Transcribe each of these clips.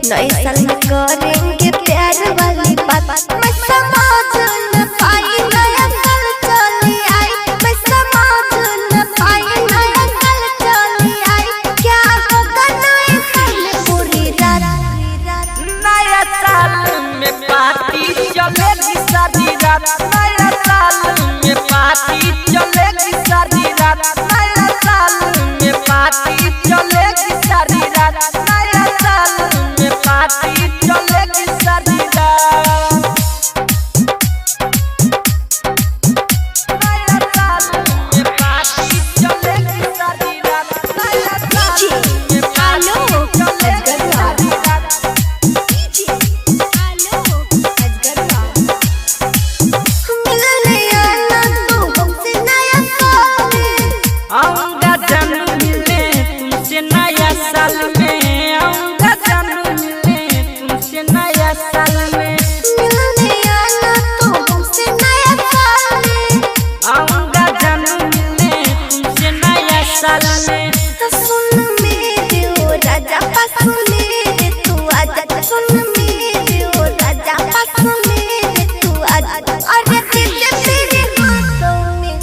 नए साल में करेंगे प्यार वाली बात। मैं समझ न पाई नया साल चली आई, मैं समझ न पाई नया साल चली आई। क्या होगा नए साल में पूरी रात, नया साल में पार्टी चलेगी सारी रात, नया साल में पार्टी चलेगी सारी रात, नया साल में पार्टी चलेगी सारी रात, नया साल में पार्टी चलेगी सारी रात, नया साल में पार्टी चलेगी सारी रात, नया साल में पार्टी चलेगी सारी रात। आऊंगा जानू मिलने तुमसे नया साल में, आऊंगा जानू मिलने तुमसे नया साल में, मिलने आना तो हमसे नया साल में, आऊंगा जानू मिलने तुमसे नया साल में। सुन मेरे ओ राजा पास मेरे तू आजा, सुन मेरे ओ राजा पास मेरे तू आजा। अरे तेरे तेरे हाथों में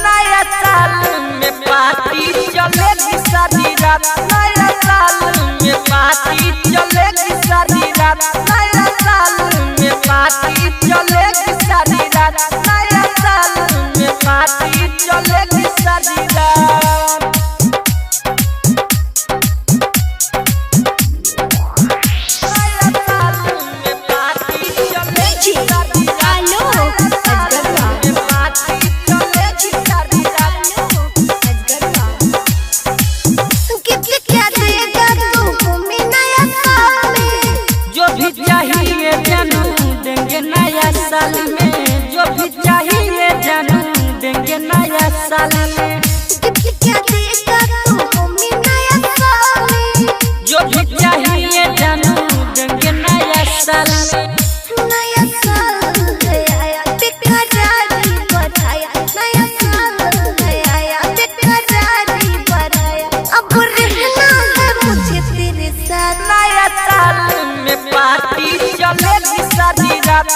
नया साल में पार्टी चलेगी सारी रात, नया साल में पार्टी चलेगी सारी रात, नया साल में पार्टी चलेगी सारी रात, नया साल में पार्टी चलेगी सारी रात, नया साल में पार्टी चलेगी सारी रात, नया साल में पार्टी चलेगी सारी रात। कितने क्या देगा तू हमें नया साल में, जो भी चाहिए जानू देंगे नया साल में, जो भी चाहिए जानू देंगे नया साल में, कितने क्या देगा तू हमें नया साल में, जो भी चाहिए जानू देंगे नया साल में। नया साल है आया बेकरारी बढ़ाया, नया साल है आया बेकरारी बढ़ाया। अब रहना है मुझे तेरे साथ, नया साल में पार्टी चलेगी सारी रात,